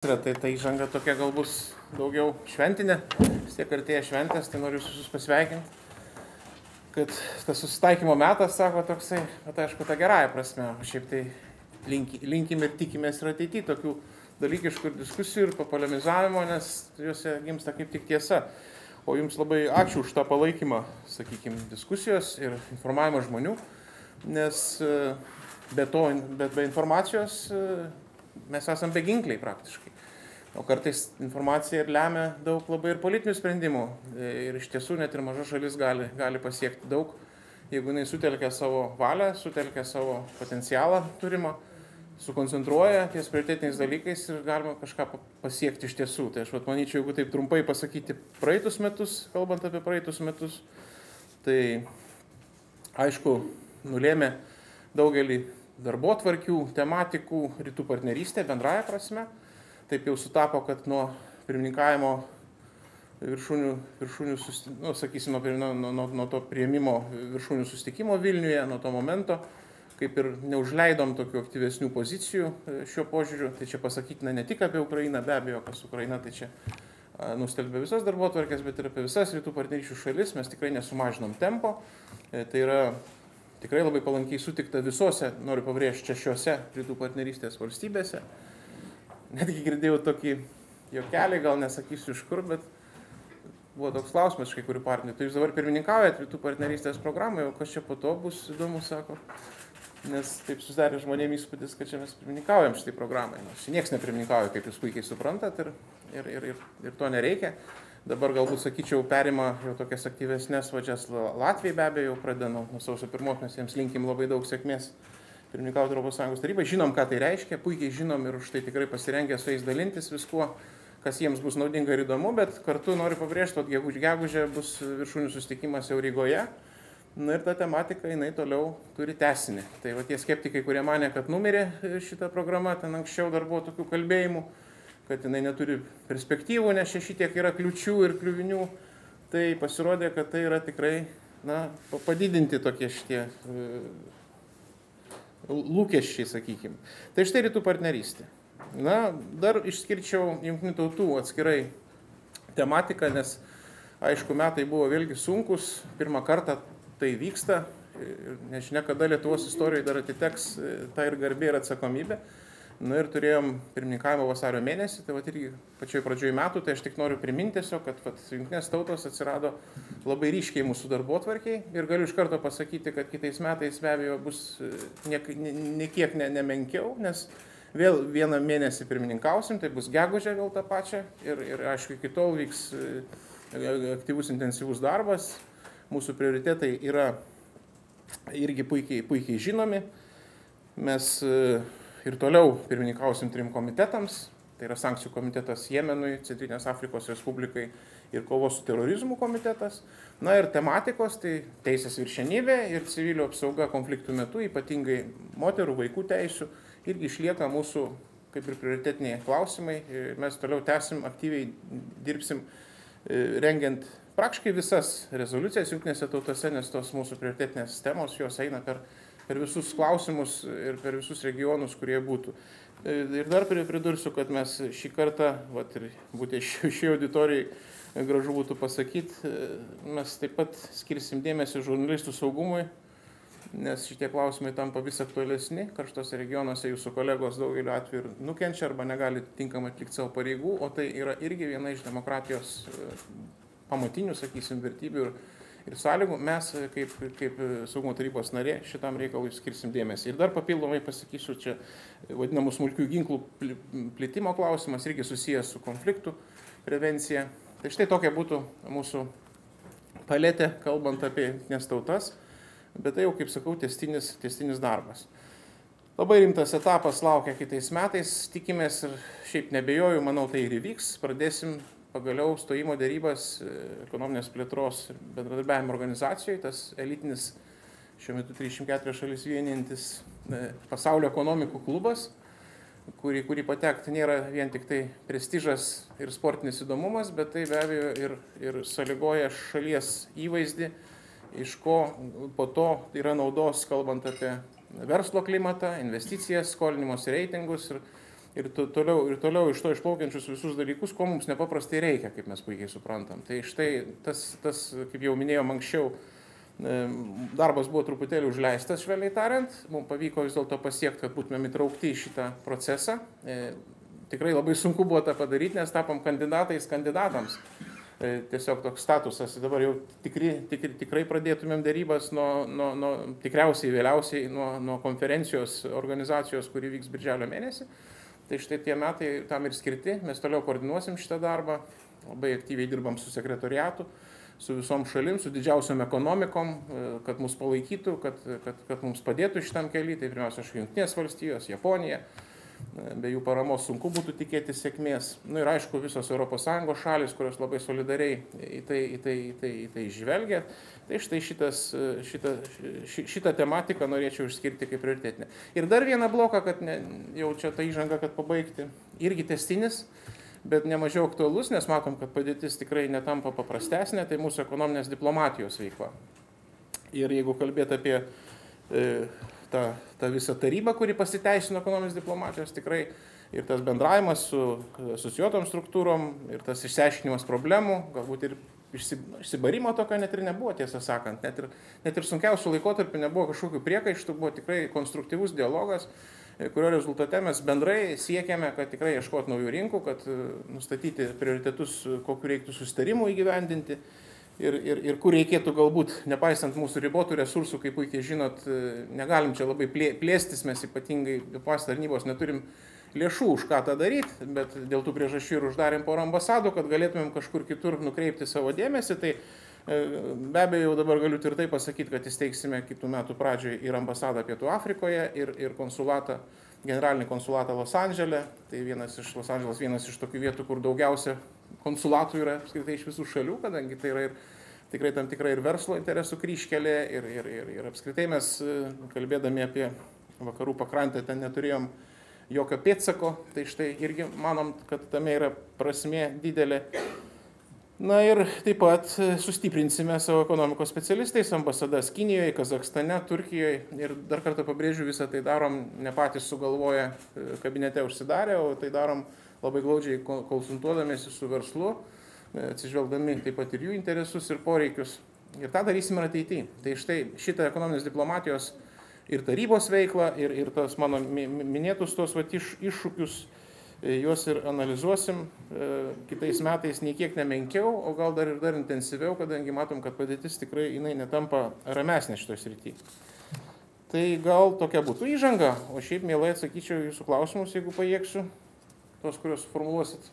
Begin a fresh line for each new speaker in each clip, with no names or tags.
Tai ta įžanga tokia gal bus daugiau šventinė, vis tiek artėja šventės, tai noriu visus pasveikinti, kad tas susitaikymo metas, sako toksai, bet aišku, ta gerąja prasme, šiaip tai linkim ir tikimės ir ateityje tokių dalykiškų diskusijų ir papolemizavimo, nes juose gimsta kaip tik tiesa. O jums labai ačiū už tą palaikymą, sakykime, diskusijos ir informavimą žmonių, nes be informacijos mes esame beginkliai praktiškai. O kartais informacija ir lemia daug labai ir politinių sprendimų. Ir iš tiesų net ir maža šalis gali pasiekti daug, jeigu jinai sutelkia savo valią, sutelkia savo potencialą turimą, sukoncentruoja ties prioritetiniais dalykais ir galima kažką pasiekti iš tiesų. Tai aš manyčiau, jeigu taip trumpai pasakyti praeitus metus, kalbant apie praeitus metus, tai aišku, nulėmė daugelį darbotvarkių, tematikų, rytų partnerystė bendraja prasme. Taip jau sutapo, kad nuo pirmininkavimo nuo to priėmimo viršūnių susitikimo Vilniuje, nuo to momento, kaip ir neužleidom tokių aktyvesnių pozicijų šiuo požiūriu. Tai čia pasakytina ne tik apie Ukrainą, be abejo, kas Ukraina, tai čia nustelbė visas darbotvarkės, bet ir apie visas rytų partnerysčių šalis. Mes tikrai nesumažinom tempo. Tai yra tikrai labai palankiai sutikta visose, noriu pabrėžti, čia šiuose rytų partnerystės valstybėse. Netgi girdėjau tokį juokelį, gal nesakysiu iš kur, bet buvo toks klausimas iš kai kurių partnerių. Tai jūs dabar pirmininkaujat rytų partnerystės programai, o kas čia po to bus įdomu, sako. Nes taip susidarė žmonėms įspūdis, kad čia mes pirmininkaujam šitai programai. Nors nieks nepirmininkauja, kaip jūs puikiai suprantat, ir to nereikia. Dabar galbūt, sakyčiau, perima jau tokias aktyvesnės vadžias Latvijai, be abejo, pradeda nuo sausio 1, mes jiems linkim labai daug sėkmės pirmininkauti Europos Sąjungos tarybai. Žinom, ką tai reiškia, puikiai žinom ir už tai tikrai pasirengę su jais dalintis viskuo, kas jiems bus naudinga ir įdomu, bet kartu noriu pabrėžti, kad gegužę bus viršūnių susitikimas jau Rygoje. Na ir ta tematika, jinai toliau turi tęsinį. Tai va tie skeptikai, kurie manė, kad numirė šita programa, ten anksčiau dar buvo tokių kalbėjimų, kad jinai neturi perspektyvų, nes šitiek yra kliučių ir kliuvinių, tai pasirodė, kad tai yra tikrai padidinti tokie šitie lūkesčiai, sakykime. Tai štai rytų partnerystė. Dar išskirčiau Jungtinių tautų atskirai tematiką, nes aišku, metai buvo vėlgi sunkus, pirmą kartą tai vyksta, nežinia, kada Lietuvos istorijoje dar atiteks ta ir garbė ir atsakomybė. Ir turėjom pirmininkavimą vasario mėnesį, tai irgi pačioj pradžioj metų, tai aš tik noriu priminti tiesiog, kad Jungtinės tautos atsirado labai ryškiai mūsų darbotvarkiai ir galiu iš karto pasakyti, kad kitais metais be abejo bus niekiek nemenkiau, nes vėl vieną mėnesį pirmininkausim, tai bus gegužę vėl tą pačią ir aišku, iki tol vyks aktyvus intensyvus darbas, mūsų prioritetai yra irgi puikiai žinomi, mes ir toliau pirmininkausim 3 komitetams, tai yra sankcijų komitetas Jemenui, Centrinės Afrikos Respublikai ir kovos su terorizmu komitetas. Ir tematikos, tai teisės viršenybė ir civilių apsauga konfliktų metu, ypatingai moterų, vaikų teisių, irgi išlieka mūsų kaip ir prioritetiniai klausimai. Mes toliau tęsim, aktyviai dirbsim, rengiant praktiškai visas rezoliucijas Jungtinėse tautose, nes tos mūsų prioritetinės temos, jos eina per visus klausimus ir per visus regionus, kurie būtų. Ir dar pridursiu, kad mes šį kartą, ir būtent šiai auditorijai gražu būtų pasakyti, mes taip pat skirsim dėmesį žurnalistų saugumui, nes šitie klausimai tampa vis aktualesni, karštose regionuose jūsų kolegos daugeliu atveju nukenčia arba negali tinkamai atlikti savo pareigų, o tai yra irgi viena iš demokratijos pamatinių, sakysim, vertybių ir sąlygų. Mes, kaip saugumo tarybos narė, šitam reikalui skirsim dėmesį. Ir dar papildomai pasakysiu, čia vadinamų smulkių ginklų plitimo klausimas, irgi susijęs su konfliktų prevencija. Tai štai tokia būtų mūsų paletė, kalbant apie Jungtines tautas, bet tai jau, kaip sakau, tęstinis darbas. Labai rimtas etapas laukia kitais metais, tikimės ir šiaip nebejoju, manau, tai ir įvyks. Pradėsim pagaliau stojimo dėrybas ekonominės plėtros bendradarbiavimo organizacijoje, tas elitinis šiuo metu 34 šalis vienijantis pasaulio ekonomikų klubas, kurį patekti nėra vien tik tai prestižas ir sportinis įdomumas, bet tai be abejo ir sąlygoja šalies įvaizdį, iš ko po to yra naudos, kalbant apie verslo klimatą, investicijas, skolinimosi reitingus ir toliau iš to išplaukiančius visus dalykus, ko mums nepaprastai reikia, kaip mes puikiai suprantam. Tai štai tas kaip jau minėjom anksčiau, darbas buvo truputėlį užleistas, švelniai tariant, mums pavyko vis dėlto pasiekti, kad būtumėm įtraukti į šitą procesą. Tikrai labai sunku buvo tą padaryti, nes tapom kandidatams. Tiesiog toks statusas. Dabar jau tikrai pradėtumėm dėrybas tikriausiai vėliausiai nuo konferencijos organizacijos, kuri vyks birželio mėnesį. Tai štai tie metai tam ir skirti. Mes toliau koordinuosim šitą darbą. Labai aktyviai dirbam su sekretoriatu, su visom šalim, su didžiausiom ekonomikom, kad mus palaikytų, kad mums padėtų šitam keliui. Tai pirmiausia, Jungtinės valstijos, Japonija. Be jų paramos sunku būtų tikėti sėkmės. Ir aišku, visos ES šalis, kurios labai solidariai į tai žvelgia. Tai štai šitą tematiką norėčiau išskirti kaip prioritetinę. Ir dar vieną bloką, kad jau čia ta įžanga, kad pabaigti, irgi tęstinis, bet nemažiau aktualus, nes matom, kad padėtis tikrai netampa paprastesnė, tai mūsų ekonominės diplomatijos veikla. Ir jeigu kalbėti apie tą visą tarybą, kuri pasiteisino ekonominės diplomatijos, tikrai ir tas bendravimas su asocijuotom struktūrom, ir tas išsiaiškinimas problemų, galbūt ir išsibarimo tokio net ir nebuvo, tiesą sakant, net ir sunkiausių laikotarpių nebuvo kažkokių priekaištų, buvo tikrai konstruktyvus dialogas, kurio rezultate mes bendrai siekiame, kad tikrai ieškoti naujų rinkų, kad nustatyti prioritetus, kokiu reiktų susitarimų įgyvendinti. Ir kur reikėtų galbūt, nepaisant mūsų ribotų resursų, kaip puikiai žinot, negalim čia labai plėstis, mes ypatingai pas tarnybos neturim lėšų už ką tą daryti, bet dėl tų priežasčių ir uždarėm porą ambasadų, kad galėtumėm kažkur kitur nukreipti savo dėmesį. Tai be abejo jau dabar galiu tvirtai pasakyti, kad įsteigsime kitų metų pradžioje ir ambasadą Pietų Afrikoje, ir konsulatą, generalinį konsulatą Los Andžele. Tai Los Andželas vienas iš tokių vietų, kur daugiausia konsulatų yra apskritai iš visų šalių, kadangi tai yra ir tikrai tam tikra ir verslo interesų kryžkelė, ir apskritai mes, kalbėdami apie vakarų pakrantę, ten neturėjom jokio pėdsako, tai štai irgi manom, kad tame yra prasmė didelė. Na ir taip pat sustiprinsime savo ekonomikos specialistais, ambasadas Kinijoje, Kazachstane, Turkijoje, ir dar kartą pabrėžiu, visą tai darom ne patys sugalvoję kabinete užsidarę, o tai darom labai glaudžiai konsultuodamėsi su verslu, atsižvelgdami taip pat ir jų interesus ir poreikius. Ir tą darysime ir ateityje. Tai štai šitą ekonominės diplomatijos ir tarybos veiklą, ir tas mano minėtus tos iššūkius, juos ir analizuosim kitais metais nei kiek nemenkiau, o gal dar intensyviau, kadangi matom, kad padėtis tikrai jinai netampa ramesnė šitoj srityje. Tai gal tokia būtų įžanga, o šiaip mielai atsakyčiau jūsų klausimus, jeigu pajėgsiu, tos, kuriuos formuluosit.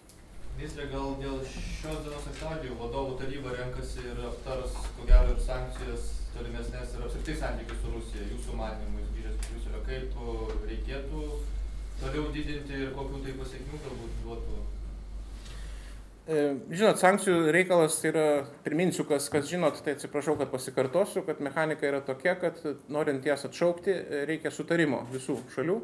Ministrė, gal dėl šios dienos aktualijų vadovų taryba renkasi ir aptars, ko gero, ir sankcijas tolimesnės ir apskritai santykius su Rusija. Jūsų manymu, grįžęs iš Briuselio, kaip reikėtų toliau didinti ir kokių tai pasiekmių galbūt duotų?
Žinot, sankcijų reikalas yra, priminsiu, kas žinot, tai atsiprašau, kad pasikartosiu, kad mechanika yra tokia, kad norint jas atšaukti, reikia sutarimo visų šalių.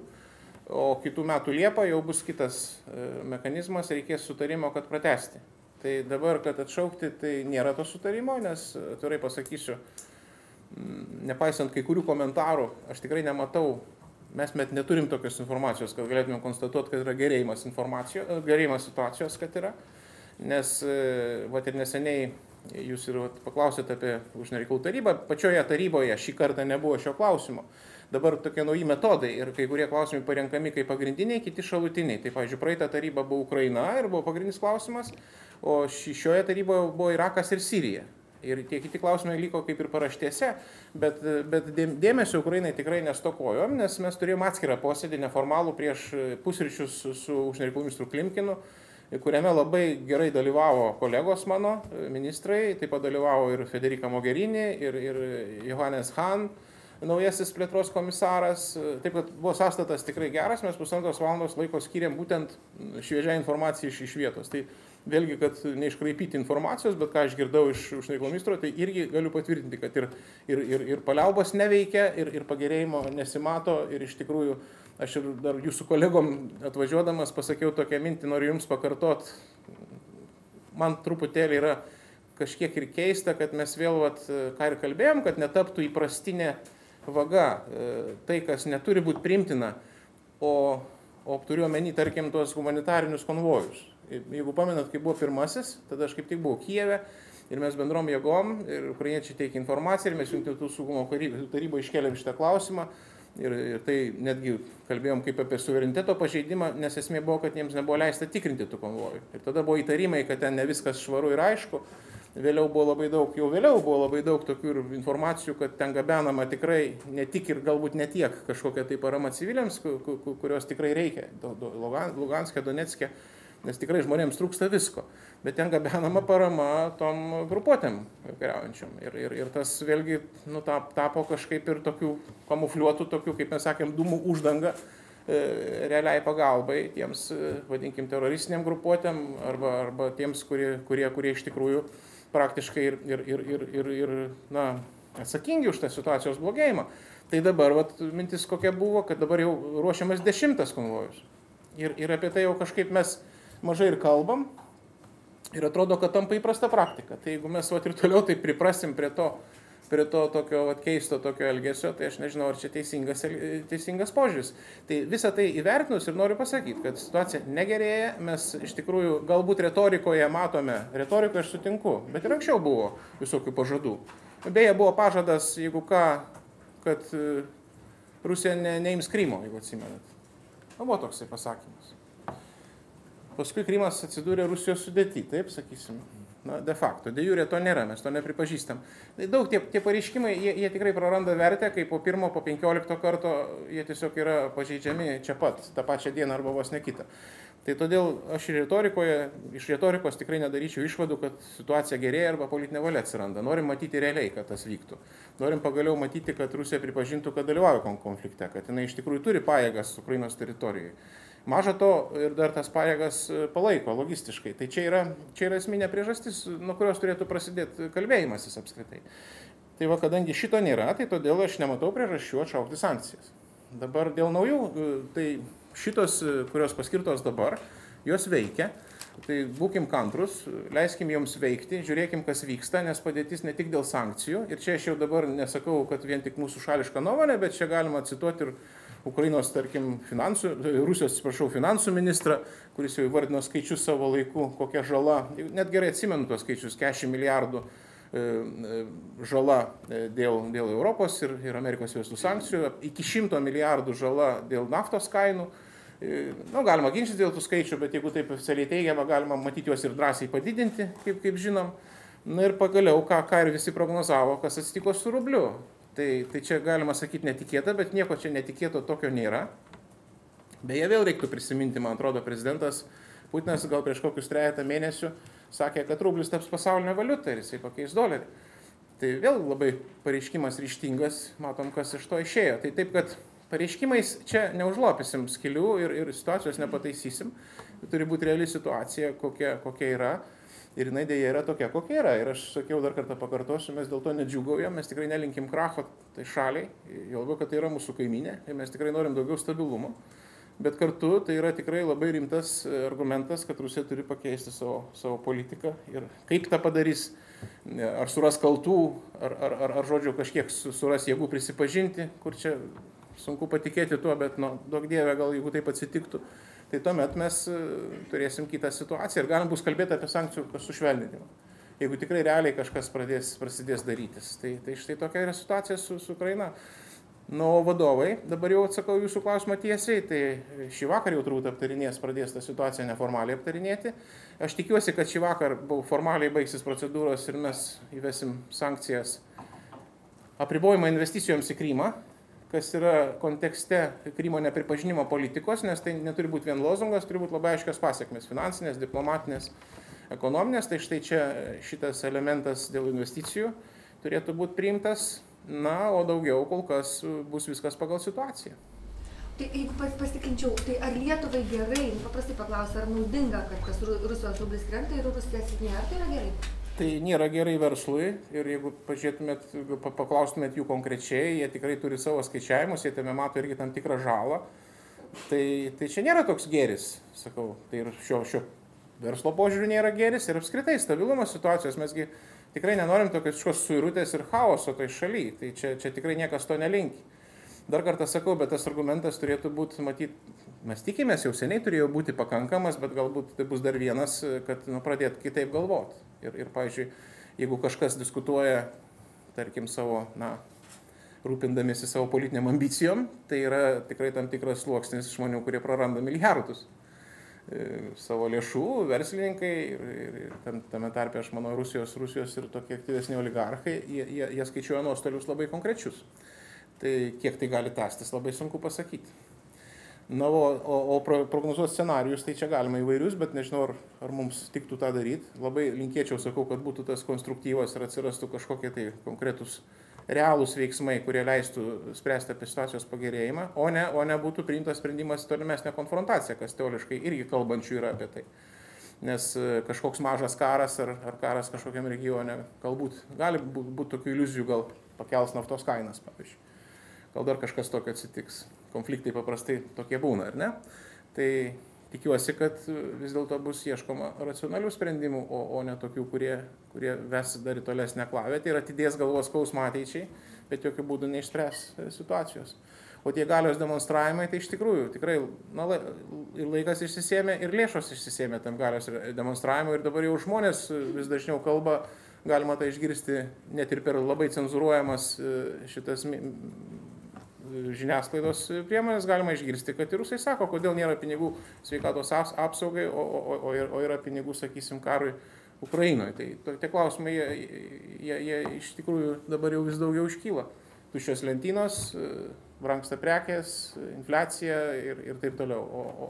O kitų metų Liepą jau bus kitas mechanizmas, reikės sutarimo, kad pratęsti. Tai dabar, kad atšaukti, tai nėra to sutarimo, nes, atvirai pasakysiu, nepaisant kai kurių komentarų, aš tikrai nematau, mes neturim tokios informacijos, kad galėtume konstatuoti, kad yra gerėjimas situacijos, kad yra. Nes, vat ir neseniai, jūs ir paklausėte apie užsienio reikalų tarybą, pačioje taryboje šį kartą nebuvo šio klausimo. Dabar tokie nauji metodai ir kai kurie klausimai parenkami kaip pagrindiniai, kiti šalutiniai. Tai, pavyzdžiui, praeitą tarybą buvo Ukraina ir buvo pagrindinis klausimas, o šioje taryboje buvo Irakas ir Sirija. Ir tie kiti klausimai liko kaip ir paraštėse, bet dėmesio Ukrainai tikrai nestokojom, nes mes turėjom atskirą posėdį neformalų prieš pusryčius su užsienio reikalų ministru Klimkinu, kuriame labai gerai dalyvavo kolegos mano ministrai, taip pat dalyvavo ir Federica Mogherini, ir Johannes Hahn, naujasis plėtros komisaras. Taip kad buvo sąstatas tikrai geras, mes 1,5 valandos laiko skiriam būtent šviežią informaciją iš vietos. Tai vėlgi, kad neiškraipyti informacijos, bet ką aš girdau iš užsienio reikalų ministro, tai irgi galiu patvirtinti, kad ir paliaubos neveikia, ir pagerėjimo nesimato, ir iš tikrųjų aš ir dar jūsų kolegom atvažiuodamas pasakiau tokią mintį, noriu jums pakartot. Man truputėlį yra kažkiek ir keista, kad mes vėl, ką ir kalbėjom, kad netaptų įprastinė vaga, tai, kas neturi būti priimtina, o o turiu omeny, tarkim, tuos humanitarinius konvojus. Jeigu pamenat, kai buvo pirmasis, tada aš kaip tik buvau Kijeve ir mes bendrom jėgom ir ukrainiečiai teikia informaciją ir mes Jungtinių tautų saugumo taryboje iškėlėm šitą klausimą ir tai netgi kalbėjom kaip apie suvereniteto pažeidimą, nes esmė buvo, kad jiems nebuvo leista tikrinti tų konvojų. Ir tada buvo įtarimai, kad ten ne viskas švaru ir aišku. Vėliau buvo labai daug tokių informacijų, kad ten gabenama tikrai ne tik ir galbūt ne tiek kažkokia tai parama civiliams, kurios tikrai reikia, Luganske, Donetske, nes tikrai žmonėms trūksta visko, bet ten gabenama parama tom grupuotėm kariaujančiom. Ir tas vėlgi tapo kažkaip ir tokių kamufliuotų, tokių, kaip mes sakėm, dūmų uždanga realiai pagalbai tiems, vadinkim, teroristiniam grupuotėm arba tiems, kurie iš tikrųjų praktiškai ir atsakingi už tą situacijos blogėjimą. Tai dabar mintis kokia buvo, kad dabar jau ruošiamas 10 konvojus. Ir apie tai jau kažkaip mes mažai ir kalbam ir atrodo, kad tampa įprasta praktika. Tai jeigu mes ir toliau tai priprasim prie to tokio keisto tokio elgesio, tai aš nežinau, ar čia teisingas požiūris. Tai visą tai įvertinus ir noriu pasakyti, kad situacija negerėja, mes iš tikrųjų galbūt retorikoje matome, retorikoje aš sutinku, bet ir anksčiau buvo visokių pažadų. Beje, buvo pažadas, jeigu ką, kad Rusija neims Krymo, jeigu atsimenat. Buvo toksai pasakymas. Paskui Krymas atsidūrė Rusijos sudėty, taip sakysim. De facto, de jure to nėra, mes to nepripažįstam. Daug tie pareiškimai, jie tikrai praranda vertę, kai po 1, po 15 karto jie tiesiog yra pažeidžiami čia pat, tą pačią dieną arba vos ne kitą. Tai todėl aš iš retorikos tikrai nedaryčiau išvadų, kad situacija gerėja arba politinė valia atsiranda. Norim matyti realiai, kad tas vyktų. Norim pagaliau matyti, kad Rusija pripažintų, kad dalyvauja konflikte, kad jinai iš tikrųjų turi pajėgas Ukrainos teritorijoje. Maža to ir dar tas pajėgas palaiko logistiškai. Tai čia yra esminė priežastis, nuo kurios turėtų prasidėti kalbėjimasis apskritai. Tai kadangi šito nėra, tai todėl aš nematau priežasčių atšaukti sankcijas. Dabar dėl naujų, tai šitos, kurios paskirtos dabar, jos veikia. Tai būkim kantrus, leiskim joms veikti, žiūrėkim, kas vyksta, nes padėtis ne tik dėl sankcijų. Ir čia aš jau dabar nesakau, kad vien tik mūsų šališka nuomonė, bet čia galima cituoti ir Ukrainos, tarkim, Rusijos finansų ministrą, kuris jau įvardino skaičius savo laiku, kokia žala, net gerai atsimenu tos skaičius, 40 milijardų žala dėl Europos ir Amerikos įvestų sankcijų, iki 100 milijardų žala dėl naftos kainų. Galima ginčyti dėl tų skaičių, bet jeigu taip oficialiai teigiama, galima matyti juos ir drąsiai padidinti, kaip žinom. Ir pagaliau, ką ir visi prognozavo, kas atsitiko su rubliu. Tai čia galima sakyti netikėta, bet nieko čia netikėto tokio nėra. Beje, vėl reiktų prisiminti, man atrodo, prezidentas Putinas gal prieš kokius 3 mėnesių sakė, kad rublis taps pasaulinė valiuta ir jisai pakeis dolerį. Tai vėl labai pareiškimas ryžtingas, matom, kas iš to išėjo. Tai taip, kad pareiškimais čia neužlopysim skilių ir situacijos nepataisysim. Turi būti reali situacija, kokia yra. Ir jinai dėja yra tokia, kokia yra. Ir aš sakiau, dar kartą pakartosiu, mes dėl to nedžiūgaujam, mes tikrai nelinkim kracho tai šaliai, jau labiau, kad tai yra mūsų kaimynė ir mes tikrai norim daugiau stabilumo. Bet kartu tai yra tikrai labai rimtas argumentas, kad Rusija turi pakeisti savo politiką ir kaip tą padarys, ar suras kaltų, ar žodžiu kažkiek suras jėgų prisipažinti, kur čia sunku patikėti tuo, bet duok dieve, gal jeigu taip atsitiktų. Tai tuomet mes turėsim kitą situaciją ir galim bus kalbėti apie sankcijų sušvelninimą. Jeigu tikrai realiai kažkas prasidės darytis. Tai štai tokia yra situacija su Ukraina. O vadovai, dabar jau atsakau jūsų klausimą tiesiai, tai šį vakar jau turbūt pradės tą situaciją neformaliai aptarinėti. Aš tikiuosi, kad šį vakar formaliai baigsis procedūros ir mes įvesim sankcijas apribojimą investicijoms į Krymą, kas yra kontekste Krymo nepripažinimo politikos, nes tai neturi būti vien lozungas, turi būti labai aiškios pasiekmes, finansinės, diplomatinės, ekonominės. Tai štai čia šitas elementas dėl investicijų turėtų būti priimtas, o daugiau kol kas bus viskas pagal situaciją.
Tai jeigu pasikinčiau, tai ar Lietuvai gerai, paprastai paklausiu, ar naudinga, kad tas Rusijos rublis krenta ir Rusija silpnėja, ar tai yra gerai?
Tai nėra gerai verslui ir jeigu paklaustumėt jų konkrečiai, jie tikrai turi savo skaičiavimus, jie tame mato irgi tam tikrą žalą. Tai čia nėra toks gėris, sakau, tai ir šio verslo požiūrių nėra gėris ir apskritai stabilumo situacijos. Mesgi tikrai nenorim tokios suirutės ir chaoso toj šaly, tai čia tikrai niekas to nelinki. Dar kartą sakau, bet tas argumentas turėtų būti, matyt, mes tikimės, jau seniai turėjo būti pakankamas, bet galbūt tai bus dar vienas, kad pradėt kitaip galvoti. Ir pavyzdžiui, jeigu kažkas diskutuoja, tarkim, savo, rūpindamėsi savo politiniam ambicijom, tai yra tikrai tam tikras sluoksnis žmonių, kurie praranda milijardus savo lėšų, verslininkai ir tame tarpe, aš manau, Rusijos ir tokie aktyvesni oligarchai, jie skaičiuoja nuostolius labai konkrečius. Tai kiek tai gali tęstis, labai sunku pasakyti. Na, o prognozuoti scenarijus, tai čia galima įvairius, bet nežinau, ar mums tiktų tą daryti. Labai linkėčiau, sakau, kad būtų tas konstruktyvas ir atsirastų kažkokie tai konkretus realūs veiksmai, kurie leistų spręsti apie situacijos pagerėjimą, o ne būtų priimtas sprendimas tolimesnė konfrontacija, kas teoriškai irgi kalbančių yra apie tai. Nes kažkoks mažas karas ar karas kažkokiam regione, galbūt gali būti tokių iliuzijų, gal pakels naftos kainas, pavyzdžiui. Gal dar kažkas tokio atsitiks. Konfliktai paprastai tokie būna, ar ne? Tai tikiuosi, kad vis dėlto bus ieškoma racionalių sprendimų, o ne tokių, kurie ves dar į tolesnę klavietę ir atidės galvos skausmą ateičiai, bet jokių būdų neišspręs situacijos. O tie galios demonstravimai, tai iš tikrųjų tikrai ir laikas išsisėmė, ir lėšos išsisėmė tam galios demonstravimui, ir dabar jau žmonės vis dažniau kalba, galima tai išgirsti net ir per labai cenzuruojamas šitas žiniasklaidos priemonės, galima išgirsti, kad ir rusai sako, kodėl nėra pinigų sveikatos apsaugai, o yra pinigų, sakysim, karui Ukrainoje. Tai tie klausimai, jie iš tikrųjų dabar jau vis daugiau iškyla. Tuščios lentynos, brangsta prekės, infliacija ir taip toliau,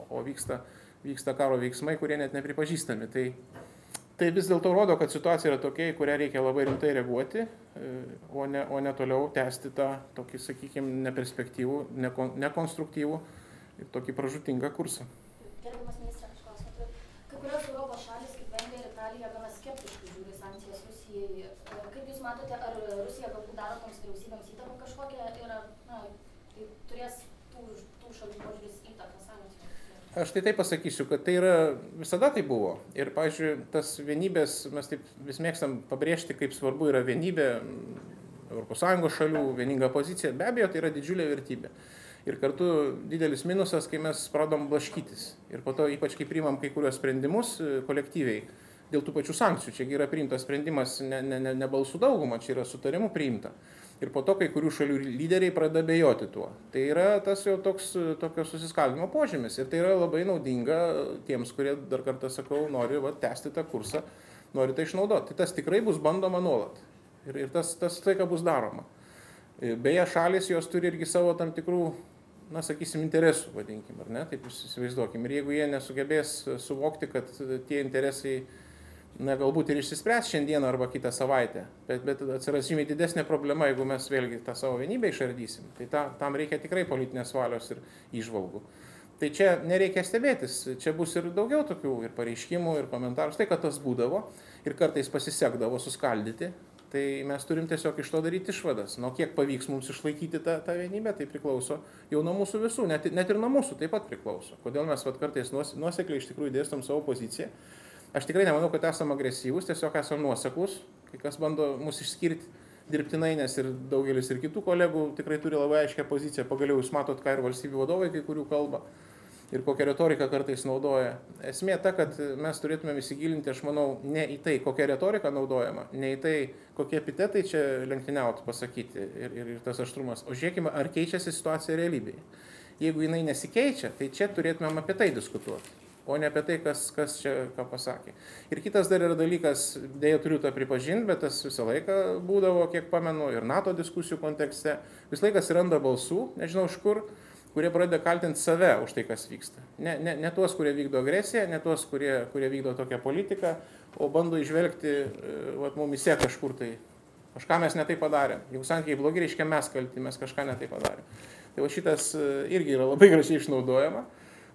o vyksta karo veiksmai, kurie net nepripažįstami. Tai vis dėlto rodo, kad situacija yra tokia, į kurią reikia labai rimtai reaguoti, o ne toliau tęsti tą tokį, sakykime, neperspektyvų, nekonstruktyvų ir tokį pražūtingą kursą.
Gerbiamas ministrė, aš klausimą turiu. Kai kurios Europos šalis, kaip Vengrija ir Italija, gana skeptiškai žiūri sankcijas Rusijai. Kaip Jūs matote, ar Rusija galbūt daro toms vyriausybėms įtaką kažkokią ir tai turės tų šalių požiūris įtaką sankcijų?
Aš tai taip pasakysiu, kad tai yra, visada tai buvo. Ir, pavyzdžiui, tas vienybės, mes taip vis mėgstam pabrėžti, kaip svarbu yra vienybė ES šalių, vieninga pozicija. Be abejo, tai yra didžiulė vertybė. Ir kartu didelis minusas, kai mes pradom blaškytis. Ir po to, ypač kai priimam kai kurios sprendimus kolektyviai, dėl tų pačių sankcijų. Čiagi yra priimtas sprendimas ne balsų dauguma, čia yra sutarimų priimta. Ir po to kai kurių šalių lyderiai pradeda bejoti tuo. Tai yra tas jau tokio susiskaldimo požymis. Ir tai yra labai naudinga tiems, kurie, dar kartą sakau, nori tęsti tą kursą, nori tai išnaudoti. Tai tas tikrai bus bandoma nuolat. Ir tas tai, ką bus daroma. Beje, šalis jos turi irgi savo tam tikrų, sakysim, interesų, vadinkim, ar ne? Taip įsivaizduokim. Ir jeigu jie nesugebės suvokti, kad tie interesai galbūt ir išsispręs šiandieną arba kitą savaitę, bet atsiras žymiai didesnė problema, jeigu mes vėlgi tą savo vienybę išardysim. Tai tam reikia tikrai politinės valios ir įžvalgų. Tai čia nereikia stebėtis, čia bus ir daugiau tokių ir pareiškimų, ir komentarų, tai kad tas būdavo ir kartais pasisekdavo suskaldyti, tai mes turim tiesiog iš to daryti išvadas. Nuo kiek pavyks mums išlaikyti tą vienybę, tai priklauso jau nuo mūsų visų, net ir nuo mūsų taip pat priklauso. Kodėl mes kartais nuosekliai iš tikrųjų dėstom savo poziciją. Aš tikrai nemanau, kad esame agresyvūs, tiesiog esame nuoseklūs, kai kas bando mus išskirti dirbtinai, nes ir daugelis ir kitų kolegų tikrai turi labai aiškę poziciją. Pagaliau jūs matot, ką ir valstybių vadovai kai kurių kalba ir kokią retoriką kartais naudoja. Esmė ta, kad mes turėtumėm įsigilinti, aš manau, ne į tai, kokia retorika naudojama, ne į tai, kokie epitetai čia lenktyniauti pasakyti ir tas aštrumas, o žiūrėkime, ar keičiasi situacija realybėje. Jeigu jinai nesikeičia, tai čia turėtumėm apie tai diskutuoti, o ne apie tai, kas čia ką pasakė. Ir kitas dar yra dalykas, dėja turiu tą pripažinti, bet tas visą laiką būdavo, kiek pamenu, ir NATO diskusijų kontekste, visą laiką atsiranda balsų, nežinau iš kur, kurie pradeda kaltinti save už tai, kas vyksta. Ne tuos, kurie vykdo agresiją, ne tuos, kurie vykdo tokią politiką, o bando išvelgti mumise kažkur tai. Kažką mes netai padarėm. Jeigu santykiai blogi, reiškia mes kalti, mes kažką netai padarėm. Tai šitas irgi yra labai gražiai išnaudojama.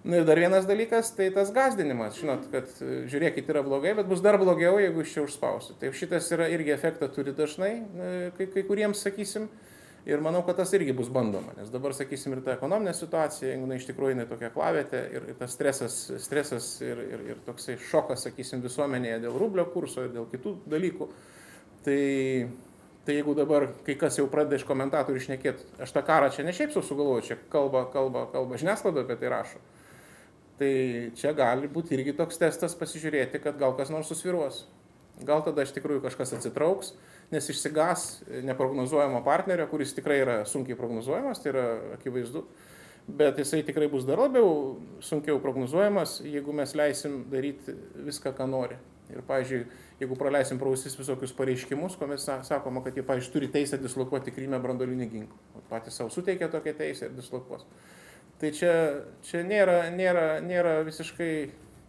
Na ir dar vienas dalykas, tai tas gąsdinimas. Žinot, kad žiūrėkit, yra blogai, bet bus dar blogiau, jeigu iš čia užspausiu. Tai šitas yra irgi efektą turi dažnai, kai kuriems sakysim. Ir manau, kad tas irgi bus bandoma. Nes dabar, sakysim, ir ta ekonominė situacija, jeigu iš tikrųjų tokia klavietė ir tas stresas ir toksai šokas, sakysim, visuomenėje dėl rublio kurso ir dėl kitų dalykų. Tai jeigu dabar kai kas jau pradeda iš komentatorių šnekėti, aš tą karą čia ne šiaip sugalvoju, čia kalba žiniasklaida apie tai rašo. Tai čia gali būti irgi toks testas pasižiūrėti, kad gal kas nors susviruos. Gal tada iš tikrųjų kažkas atsitrauks, nes išsigas neprognozuojamo partnerio, kuris tikrai yra sunkiai prognozuojamas, tai yra akivaizdu, bet jisai tikrai bus dar labiau sunkiau prognozuojamas, jeigu mes leisim daryti viską, ką nori. Ir, pavyzdžiui, jeigu praleisim pro ausis visokius pareiškimus, kuomet sakoma, kad jie, pavyzdžiui, turi teisę dislokuoti Kryme branduolinį ginklą. Patys savo suteikia tokią teisę ir dislokuos. Tai čia nėra visiškai,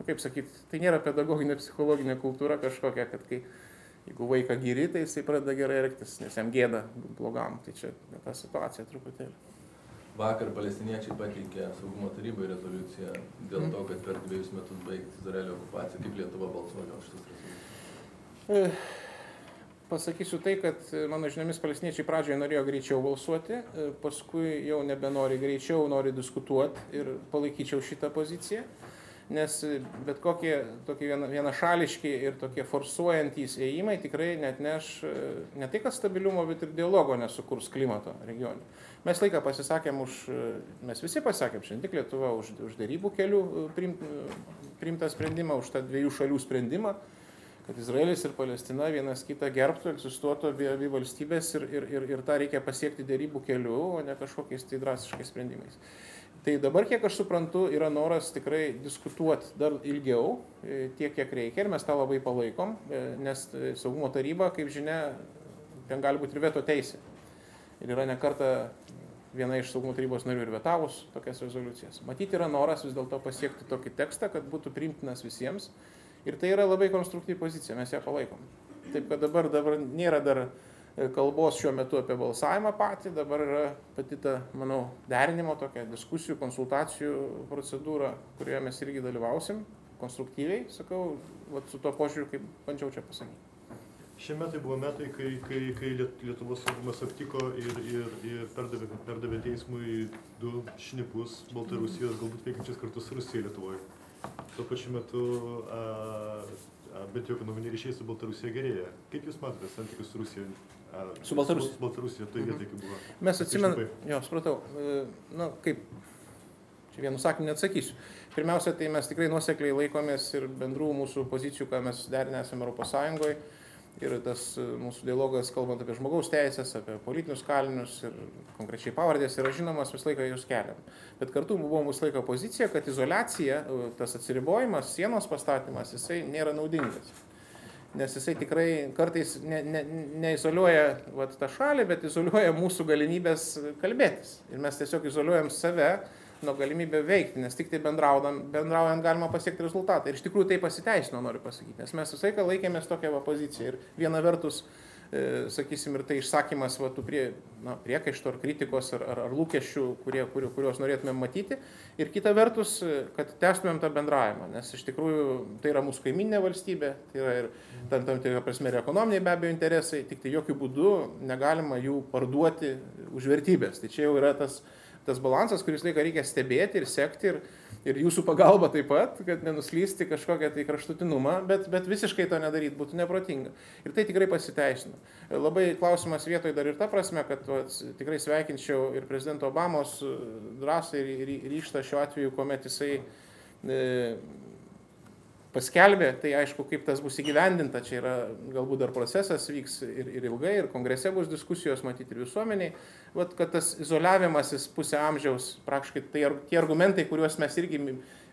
kaip sakyti, tai nėra pedagoginė, psichologinė kultūra kažkokia, kad jeigu vaiką gyri, tai jisai pradeda gerai elgtis, nes jam gėda blogam. Tai čia ta situacija truputėlį.
Vakar palestiniečiai pateikė Saugumo tarybai rezoliuciją dėl to, kad per 2 metus baigti Izraelio okupaciją. Kaip Lietuva balsuoja už šitas rezoliucijas?
Pasakysiu tai, kad mano žiniomis palestiniečiai pradžioje norėjo greičiau balsuoti, paskui jau nebenori greičiau, nori diskutuoti ir palaikyčiau šitą poziciją. Nes bet kokie tokie vienašališki ir tokie forsuojantys ėjimai tikrai neatneš ne tai, kad stabilumo, bet ir dialogo nesukurs klimato regione. Mes laiką pasisakėm mes visi pasisakėm, šiandien tik Lietuva, už derybų kelių priimtą sprendimą, už tą 2 šalių sprendimą, kad Izraelis ir Palestina vienas kitą gerbtų, egzistuotų abi valstybės ir tą reikia pasiekti derybų keliu, o ne kažkokiais tai drastiškais sprendimais. Tai dabar, kiek aš suprantu, yra noras tikrai diskutuoti dar ilgiau, tiek, kiek reikia, ir mes tą labai palaikom, nes Saugumo taryba, kaip žinia, ten gali būti ir veto teisė. Ir yra ne kartą viena iš Saugumo tarybos narių ir vetavus tokias rezoliucijas. Matyti yra noras vis dėlto pasiekti tokį tekstą, kad būtų priimtinas visiems, ir tai yra labai konstruktyvi pozicija, mes ją palaikom. Taip, kad dabar nėra dar kalbos šiuo metu apie balsavimą patį, dabar yra pati ta, manau, derinimo tokia diskusijų, konsultacijų procedūra, kurioje mes irgi dalyvausim, konstruktyviai, sakau, su tuo požiūriu, kaip bandžiau čia pasakyti.
Šie metai buvo metai, kai Lietuvos saugumas aptiko ir perdavė teismui 2 šnipus Baltarusijos, galbūt veikiančius kartu su Rusija Lietuvoje. Tuo pačiu metu bent jau ekonominiai ryšiai su Baltarusija gerėja. Kaip Jūs matote santykius su Rusija?
Su Baltarusija?
Su Baltarusija, tai vietai kaip buvo.
Mes atsimenam, supratau, kaip, čia vienu sakiniu neatsakysiu. Pirmiausia, tai mes tikrai nuosekliai laikomės ir bendrų mūsų pozicijų, ką mes derinę esame Europos Sąjungoje. Ir tas mūsų dialogas, kalbant apie žmogaus teisės, apie politinius kalinius ir konkrečiai pavardės, yra žinomas, visą laiką jūs keliam. Bet kartu buvo visą laiką pozicija, kad izoliacija, tas atsiribojimas, sienos pastatymas, jisai nėra naudingas. Nes jisai tikrai kartais neizoliuoja tą šalį, bet izoliuoja mūsų galimybės kalbėtis. Ir mes tiesiog izoliuojam save nuo galimybę veikti, nes tik tai bendraujant galima pasiekti rezultatą. Ir iš tikrųjų tai pasiteisino, noriu pasakyti, nes mes visą laiką laikėmės tokią poziciją. Ir viena vertus, sakysim, ir tai išsakymas tų priekaištų ar kritikos ar lūkesčių, kuriuos norėtumėm matyti. Ir kita vertus, kad tęstumėm tą bendravimą, nes iš tikrųjų tai yra mūsų kaiminė valstybė, tai yra ir tam tikra prasme ir ekonominiai be abejo interesai, tik tai jokių būdų negalima jų parduoti už vertybės. Tai čia jau yra tas balansas, kuris laiką reikia stebėti ir sekti ir jūsų pagalba taip pat, kad nenuslysti kažkokią tai kraštutinumą, bet visiškai to nedaryti būtų neprotinga. Ir tai tikrai pasiteisino. Labai klausimas vietoje dar ir ta prasme, kad tikrai sveikinčiau ir prezidento Obamos drąsą ir ryžtą šiuo atveju, kuomet jisai paskelbė, tai aišku, kaip tas bus įgyvendinta, čia yra galbūt dar procesas vyks ir ilgai, ir kongrese bus diskusijos, matyti ir visuomeniai, kad tas izoliavimasis pusę amžiaus, praktiškai tie argumentai, kuriuos mes irgi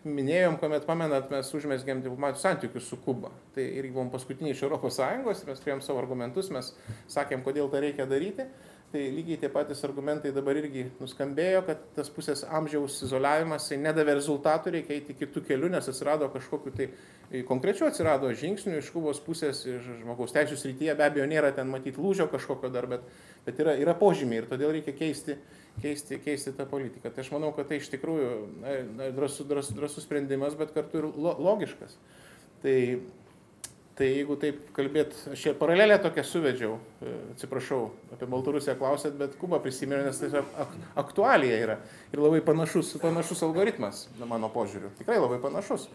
minėjom, kuomet pamenat, mes užmesgėm diplomatinius santykius su Kuba. Tai irgi buvom paskutiniai iš Europos Sąjungos, mes turėjom savo argumentus, mes sakėm, kodėl tą reikia daryti. Tai lygiai tie patys argumentai dabar irgi nuskambėjo, kad tas pusės amžiaus izoliavimas nedavė rezultatų, reikia eiti kitų kelių, nes atsirado kažkokiu tai konkrečiu žingsnių iš Kubos pusės, iš žmogaus teisų srityje, be abejo nėra ten matyti lūžio kažkokio dar, bet yra požymiai ir todėl reikia keisti tą politiką. Tai aš manau, kad tai iš tikrųjų drąsus sprendimas, bet kartu ir logiškas. Tai jeigu taip kalbėt, aš čia paralelę tokią suvedžiau, atsiprašau, apie Baltarusiją klausėt, bet Kubą prisimenu, nes tai aktualija yra ir labai panašus algoritmas, mano požiūriu, tikrai labai panašus,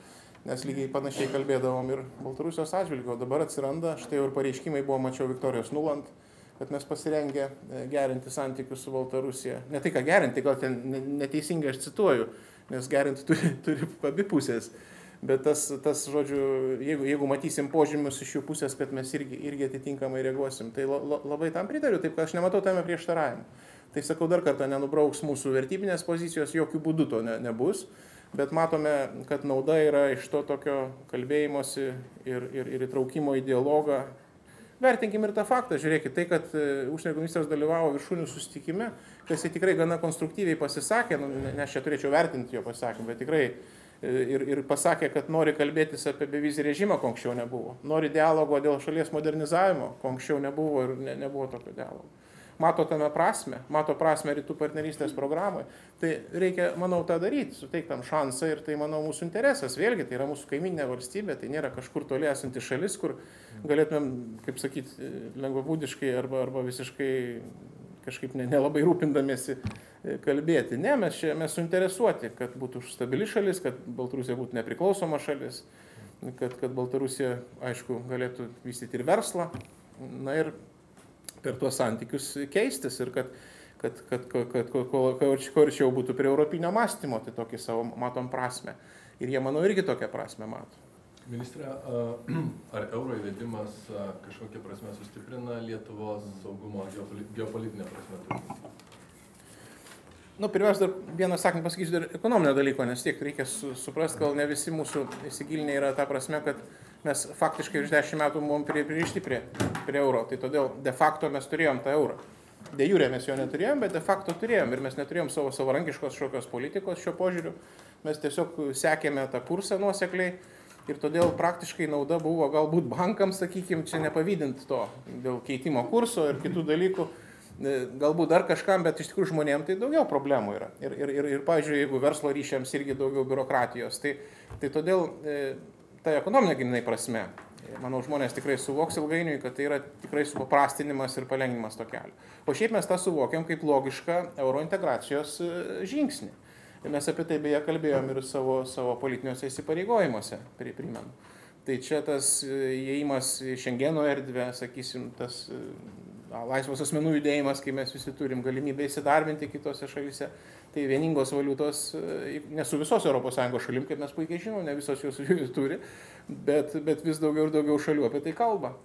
nes lygiai panašiai kalbėdavom ir Baltarusijos atžvilgiu, o dabar atsiranda, štai jau ir pareiškimai buvo, mačiau Viktorijos Nuland, kad mes pasirengę gerinti santykius su Baltarusija. Ne tai, ką gerinti, gal ten neteisingai aš cituoju, nes gerinti turi abi pusės. Bet tas žodžiu, jeigu matysim požymius iš jų pusės, kad mes irgi atitinkamai reaguosim, tai labai tam pritariu, taip kad aš nematau tame prieštaravimo. Tai sakau dar kartą, nenubrauks mūsų vertybinės pozicijos, jokių būdų to nebus, bet matome, kad nauda yra iš to tokio kalbėjimosi ir įtraukimo į dialogą. Vertinkim ir tą faktą, žiūrėkit, tai, kad užsienio reikalų ministras dalyvavo viršūnių susitikime, kas jis tikrai gana konstruktyviai pasisakė, nes čia turėčiau vertinti jo pasisakymą, bet tikrai ir pasakė, kad nori kalbėtis apie bevizį režimą, ko anksčiau nebuvo. Nori dialogo dėl šalies modernizavimo, ko anksčiau nebuvo ir nebuvo tokio dialogo. Mato tame prasme, rytų partnerystės programai. Tai reikia, manau, tą daryti, suteikti tam šansą ir tai, manau, mūsų interesas. Vėlgi, tai yra mūsų kaiminė valstybė, tai nėra kažkur toli esanti šalis, kur galėtumėm, kaip sakyti, lengvabūdiškai arba visiškai kažkaip nelabai rūpindamiesi kalbėti. Ne, mes suinteresuoti, kad būtų stabili šalis, kad Baltarusija būtų nepriklausoma šalis, kad Baltarusija, aišku, galėtų vystyti ir verslą, na ir per tuos santykius keistis ir kad kuo arčiau būtų prie europinio mąstymo, tai tokį savo matom prasme. Ir jie, manau, irgi tokią prasme mato.
Ministre, ar euro įvedimas kažkokia prasme sustiprina Lietuvos saugumo geopolitinę prasme?
Pirmiausia, dar vieną sakinį pasakysiu dar ekonominio dalyko, nes tiek reikia suprasti, gal ne visi mūsų įsigilinę yra ta prasme, kad mes faktiškai iš 10 metų buvom pririšti prie euro, tai todėl de facto mes turėjom tą eurą. De jure mes jo neturėjom, bet de facto turėjom ir mes neturėjom savo savarankiškos šokios politikos šio požiūriu, mes tiesiog sekėme tą kursą nuosekliai. Ir todėl praktiškai nauda buvo galbūt bankams, sakykime, čia nepavydint to dėl keitimo kurso ir kitų dalykų, galbūt dar kažkam, bet iš tikrųjų žmonėms tai daugiau problemų yra. Ir pavyzdžiui, jeigu verslo ryšiams irgi daugiau biurokratijos, tai todėl ta ekonominė grinai prasme, manau, žmonės tikrai suvoks ilgainiui, kad tai yra tikrai supaprastinimas ir palengvinimas to kelio. O šiaip mes tą suvokiam kaip logišką eurointegracijos žingsnį. Mes apie tai beje kalbėjom ir savo politiniuose įsipareigojimuose, primenu. Tai čia tas įėjimas į Šengeno erdvę, sakysim, tas laisvos asmenų judėjimas, kai mes visi turim galimybę įsidarbinti kitose šalyse, tai vieningos valiutos, ne su visos ES šalim, kaip mes puikiai žinom, ne visos jos turi, bet vis daugiau ir daugiau šalių apie tai kalba.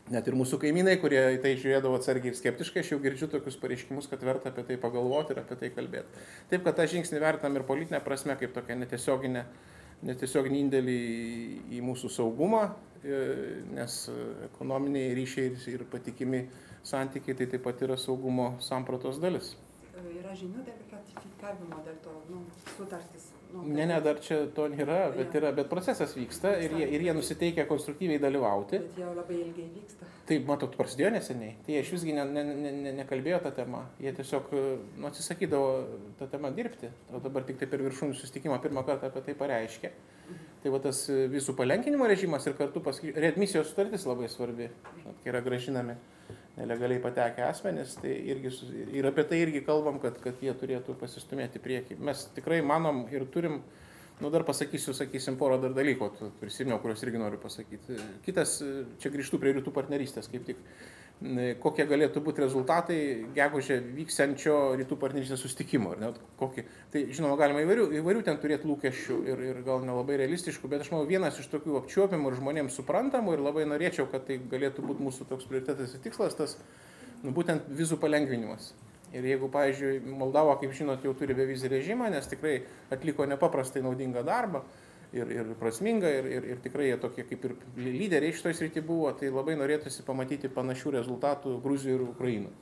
Net ir mūsų kaimynai, kurie į tai žiūrėdavo atsargiai ir skeptiškai, aš jau girdžiu tokius pareiškimus, kad verta apie tai pagalvoti ir apie tai kalbėti. Taip, kad tą žingsnį vertinam ir politinę prasme kaip tokia netiesioginį indėlį į mūsų saugumą, nes ekonominiai ryšiai ir patikimi santykiai tai taip pat yra saugumo sampratos dalis.
Yra žinių dėl ratifikavimo, dėl to sutartis?
Ne, dar čia to nėra, bet procesas vyksta ir jie nusiteikia konstruktyviai dalyvauti.
Bet jau labai ilgai vyksta.
Taip, matot, prasidėjo neseniai. Tai jie iš visgi nekalbėjo tą temą. Jie tiesiog atsisakydavo tą temą dirbti. O dabar tik tai per viršūnių susitikimą pirmą kartą apie tai pareiškė. Tai va tas vizų palenkinimo režimas ir kartu readmisijos sutartis labai svarbi, kai yra gražinami nelegaliai patekę asmenys, tai ir apie tai irgi kalbam, kad jie turėtų pasistumėti priekį. Mes tikrai manom ir turim, dar sakysim, porą dar dalykų, prisiminiau, kuriuos irgi noriu pasakyti. Kitas, čia grįžtu prie rytų partnerystės, kaip tik, kokie galėtų būti rezultatai gegužę vyksiančio rytų partnerystės susitikimo. Tai, žinoma, galima įvairių ten turėti lūkesčių ir gal nelabai realistiškų, bet aš manau, vienas iš tokių apčiuopiamų ir žmonėms suprantamų ir labai norėčiau, kad tai galėtų būti mūsų toks prioritetas ir tikslas, tas būtent vizų palengvinimas. Ir jeigu, pavyzdžiui, Moldova, kaip žinot, jau turi bevizį režimą, nes tikrai atliko nepaprastai naudingą darbą ir prasmingą ir tikrai jie tokie kaip ir lyderiai šitoj srity buvo, tai labai norėtųsi pamatyti panašių rezultatų Gruzijoje ir Ukrainoje.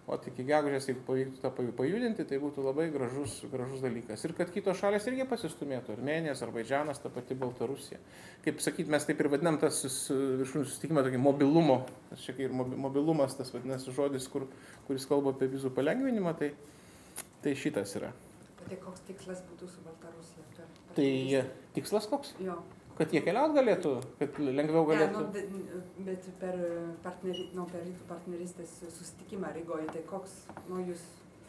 O iki gegužės, jeigu pavyktų tą pajudinti, tai būtų labai gražus dalykas. Ir kad kitos šalės irgi pasistumėtų, Armėnija, Azerbaidžanas, ta pati Baltarusija. Kaip sakyt, mes taip ir vadinam tas viršūnių susitikimą tokį mobilumo, čia ir mobilumas, tas vadinasi žodis, kuris kalba apie vizų palengvinimą, tai šitas yra.
Tai koks tikslas būtų su Baltarusija?
Tai tikslas koks?
Jo.
Kad jie keliaut galėtų, kad lengviau galėtų.
Bet per rytų partnerystės susitikimą Rygoje, tai koks jūs...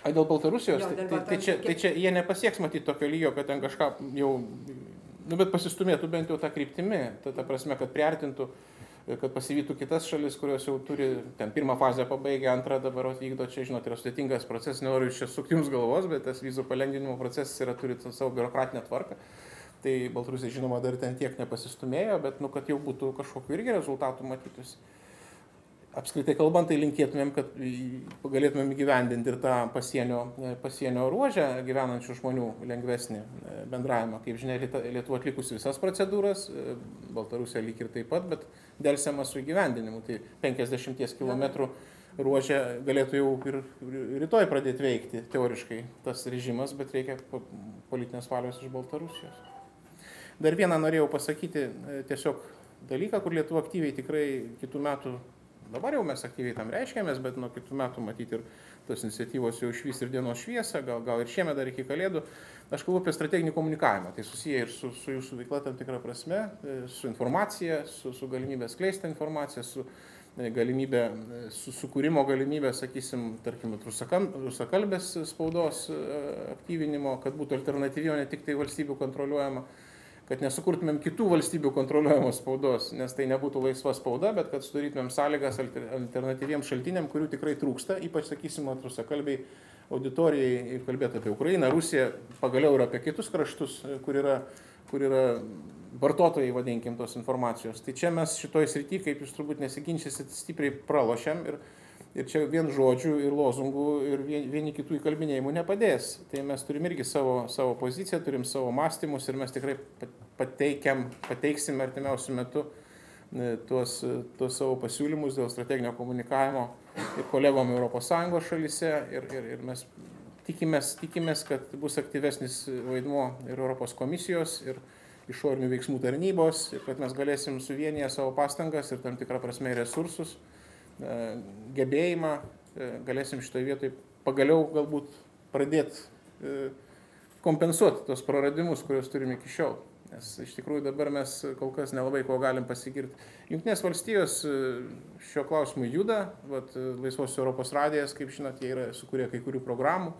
Dėl Baltarusijos? Tai čia jie nepasieks matyti tokio lygio, kad ten kažką jau, bet pasistumėtų bent jau tą kryptimį, ta prasme, kad priartintų kad pasivytų kitas šalis, kurios jau turi ten pirmą fazę pabaigę, antrą dabar vykdo, čia, žinot, yra sudėtingas procesas, nenoriu čia sukti jums galvos, bet tas vizų palengvinimo procesas turi savo biurokratinę tvarką. Tai Baltarusija, žinoma, dar ten tiek nepasistumėjo, bet, kad jau būtų kažkokiu irgi rezultatų matytųsi. Apskritai kalbant, tai linkėtumėm, kad galėtumėm įgyvendinti ir tą pasienio ruožę gyvenančių žmonių lengvesnį bendravimą. Kaip žinia, Lietuva atlikusi visas procedūras, Baltarusija lyg ir taip pat, bet delsiama su įgyvendinimu. Tai 50 km ruožė galėtų jau ir rytoj pradėti veikti teoriškai tas režimas, bet reikia politinės valios iš Baltarusijos. Dar vieną norėjau pasakyti tiesiog dalyką, kur Lietuva aktyviai tikrai kitų metų, dabar jau mes aktyviai tam reiškiamės, bet nuo kitų metų matyti ir tos iniciatyvos jau išvys ir dienos šviesą, gal ir šiemet dar iki Kalėdų. Aš kalbu apie strateginį komunikavimą, tai susiję ir su jūsų veikla tam tikrą prasme, su informacija, su galimybė skleisti informaciją, su galimybė, su sukūrimo galimybė, sakysim, tarkim, rusakalbės spaudos aktyvinimo, kad būtų alternatyvi, o ne tik tai valstybių kontroliuojama, kad nesukurtumėm kitų valstybių kontroliuojamos spaudos, nes tai nebūtų laisva spauda, bet kad sudarytumėm sąlygas alternatyviems šaltiniam, kurių tikrai trūksta, ypač, sakysim, rusakalbiai auditorijai, ir kalbėti apie Ukrainą, Rusiją, pagaliau ir apie kitus kraštus, kur yra vartotojai, vadinkim, tos informacijos. Tai čia mes šitoj srity, kaip jūs turbūt nesiginčysit, stipriai pralošiam ir čia vien žodžių ir lozungų ir vieni kitų įkalbinėjimų nepadės. Tai mes turim irgi savo poziciją, turim savo mąstymus ir mes tikrai pateiksim artimiausiu metu tuos savo pasiūlymus dėl strateginio komunikavimo ir kolegom ES šalyse ir mes tikimės, kad bus aktyvesnis vaidmuo ir Europos komisijos ir išorinių veiksmų tarnybos ir kad mes galėsim suvienyje savo pastangas ir tam tikrą prasme resursus, gebėjimą, galėsim šitoje vietoje pagaliau galbūt pradėti kompensuoti tos praradimus, kuriuos turime iki šiol. Nes iš tikrųjų dabar mes kol kas nelabai ko galim pasigirti. Jungtinės valstijos šio klausimu juda, Laisvos Europos radijas, kaip žinot, jie yra sukūrė kai kurių programų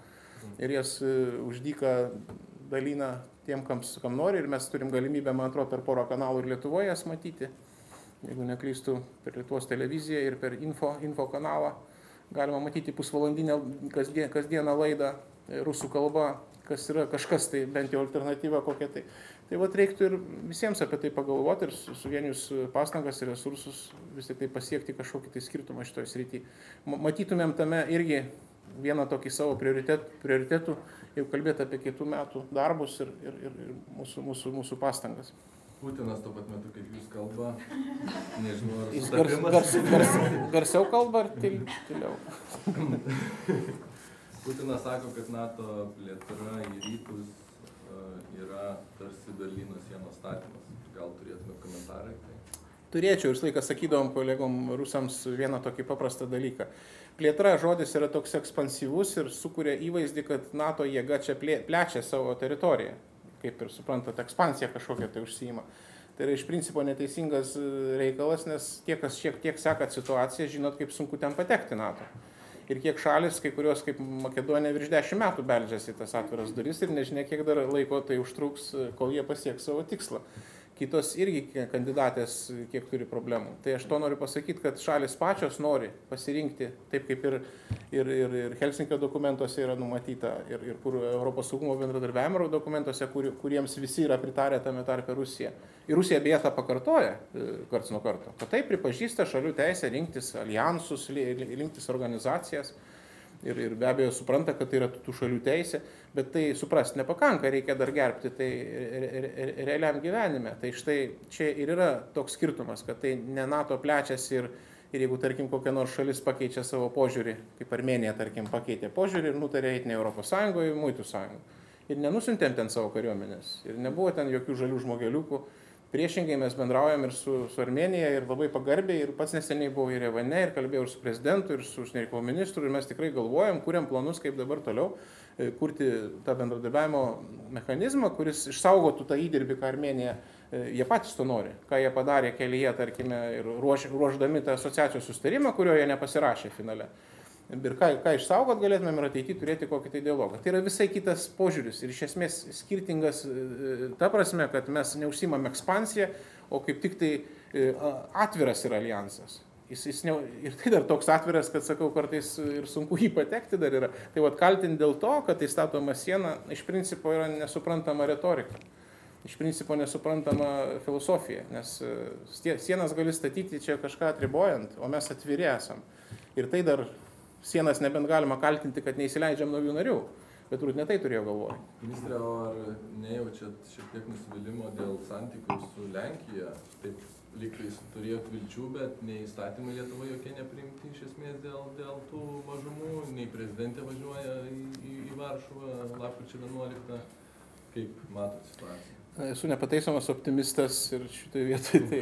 ir jas už dyką dalina tiem, kam nori ir mes turim galimybę, man atrodo, per porą kanalų ir Lietuvoje jas matyti. Jeigu neklystu, per Lietuvos televiziją ir per info kanalą galima matyti pusvalandinę kasdieną laidą rusų kalba, kas yra kažkas, tai bent jau alternatyva kokia tai. Tai reiktų ir visiems apie tai pagalvoti ir suvienijus pastangas ir resursus vis tik tai pasiekti kažkokį tai skirtumą šitoje srityje. Matytumėm tame irgi vieną tokį savo prioritetų, jeigu kalbėti apie kitų metų darbus ir mūsų pastangas.
Putinas tuo pat metu, kaip jūs kalba, nežinau, ar
jis garsiau kalba ar tyliau?
Putinas sako, kad NATO plėtra į rytus yra tarsi Berlyno sienos statymas. Gal turėtume komentarai?
Turėčiau, ir laiką sakydavom kolegom rusams vieną tokį paprastą dalyką. Plėtra žodis yra toks ekspansyvus ir sukuria įvaizdį, kad NATO jėga čia plečia savo teritoriją. Kaip ir suprantat, ekspansija kažkokia tai užsiima. Tai yra iš principo neteisingas reikalas, nes tie, kas šiek tiek sekat situaciją, žinot, kaip sunku ten patekti NATO. Ir kiek šalis, kai kurios kaip Makedonija virš 10 metų beldžiasi tas atviras duris ir nežinia, kiek dar laiko tai užtruks, kol jie pasieks savo tikslą. Kitos irgi kandidatės kiek turi problemų. Tai aš to noriu pasakyti, kad šalis pačios nori pasirinkti, taip kaip ir Helsinkio dokumentuose yra numatyta, ir kur Europos saugumo bendradarbiavimo dokumentuose, kuriems visi yra pritarę tame tarpe Rusija. Ir Rusija beje tą pakartoja karts nuo karto, kad tai pripažįsta šalių teisę rinktis alijansus, rinktis organizacijas. Ir be abejo supranta, kad tai yra tų šalių teisė, bet tai suprasti nepakanka, reikia dar gerbti tai realiam gyvenime. Tai štai čia ir yra toks skirtumas, kad tai ne NATO plečiasi ir jeigu, tarkim, kokia nors šalis pakeičia savo požiūrį, kaip Armėnija, tarkim, pakeitė požiūrį ir nutarė eiti ne Europos Sąjungoje, Muitų Sąjungoje. Ir nenusintėm ten savo kariuomenės. Ir nebuvo ten jokių žalių žmogeliukų. Priešingai mes bendraujam ir su Armėnija ir labai pagarbiai ir pats neseniai buvau ir Evane ir kalbėjau ir su prezidentu ir su užsienio reikalų ministru ir mes tikrai galvojam, kuriam planus, kaip dabar toliau kurti tą bendradarbiavimo mechanizmą, kuris išsaugotų tą įdirbį, ką Armėnija, jie patys to nori, ką jie padarė kelyje, tarkime, ir ruoždami tą asociacijos susitarimą, kurio jie nepasirašė finale. Ir ką išsaugot galėtumėm ir ateityje turėti kokį tai dialogą. Tai yra visai kitas požiūris ir iš esmės skirtingas ta prasme, kad mes neužsimam ekspansiją, o kaip tik tai atviras yra alijansas. Ir tai dar toks atviras, kad sakau, kartais ir sunku jį patekti dar yra. Tai vat kaltinti dėl to, kad tai statoma siena, iš principo yra nesuprantama retorika. Iš principo nesuprantama filosofija, nes sienas gali statyti čia kažką atribojant, o mes atviri esam. Ir tai dar sienas nebent galima kaltinti, kad neįsileidžiam naujų narių, bet turbūt ne tai turėjo galvoje.
Ministre, o ar nejaučiat šiek tiek nusivylimo dėl santykių su Lenkija? Taip, lygtais turėjot vilčių, bet nei įstatymai Lietuvoje jokie nepriimti iš esmės dėl tų mažumų, nei prezidentė važiuoja į Varšuvą lapkričio 11. Kaip matot situaciją?
Esu nepataisomas optimistas ir šitoje vietoje tai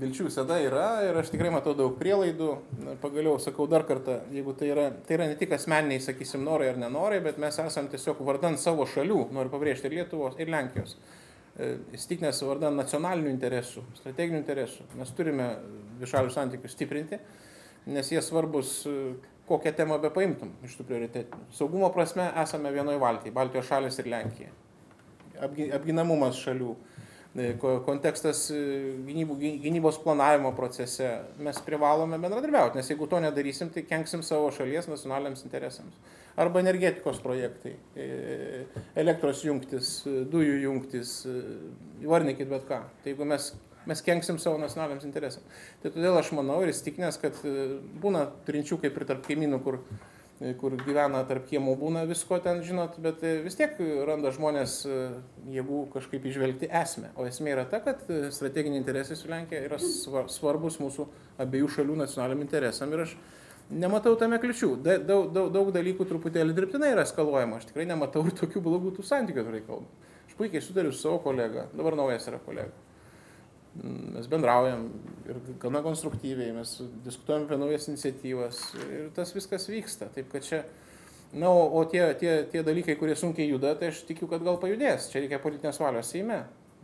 vilčių visada yra ir aš tikrai matau daug prielaidų. Pagaliau sakau dar kartą, jeigu tai yra ne tik asmeniniai, sakysim, norai ar nenorai, bet mes esam tiesiog vardan savo šalių, noriu pabrėžti, ir Lietuvos, ir Lenkijos. Įsitikinęs vardan nacionalinių interesų, strateginių interesų. Mes turime dvišalių santykius stiprinti, nes jie svarbus, kokią temą be paimtum iš tų prioritetinių. Saugumo prasme esame vienoje valtyje, Baltijos šalis ir Lenkija. Apginamumas šalių. Kontekstas gynybos planavimo procese mes privalome bendradarbiauti, nes jeigu to nedarysim, tai kenksim savo šalies nacionaliniams interesams. Arba energetikos projektai, elektros jungtis, dujų jungtis, įvardykit bet ką. Tai jeigu mes kenksim savo nacionaliniams interesams. Tai todėl aš manau ir įsitikinęs, kad būna trinčių kaip ir tarp kaimynų, kur gyvena tarp kiemų, būna visko ten, žinot, bet vis tiek randa žmonės jėgų kažkaip išvelgti esmę. O esmė yra ta, kad strateginiai interesai su Lenkija yra svarbus mūsų abiejų šalių nacionaliniam interesam ir aš nematau tame kliučių. Daug dalykų truputėlį dirbtinai yra eskaluojama, aš tikrai nematau ir tokių blogų tų santykių, kurie kalbam. Aš puikiai sutariu su savo kolega, dabar naujas yra kolega. Mes bendraujam ir gana konstruktyviai, mes diskutuojam apie naujas iniciatyvas ir tas viskas vyksta. Taip kad čia, o tie dalykai, kurie sunkiai juda, tai aš tikiu, kad gal pajudės. Čia reikia politinės valios Seime.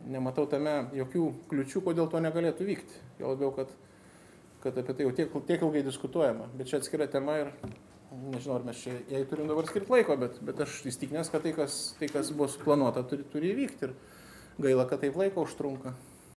Nematau tame jokių kliučių, kodėl to negalėtų vykti. Jo labiau, kad apie tai jau tiek ilgai diskutuojama. Bet čia atskira tema ir nežinau, ar mes čia jai turim dabar skirti laiko, bet aš įstikinęs, kad tai, kas bus planuota, turi įvykti. Ir gaila, kad taip laiko užtrunka.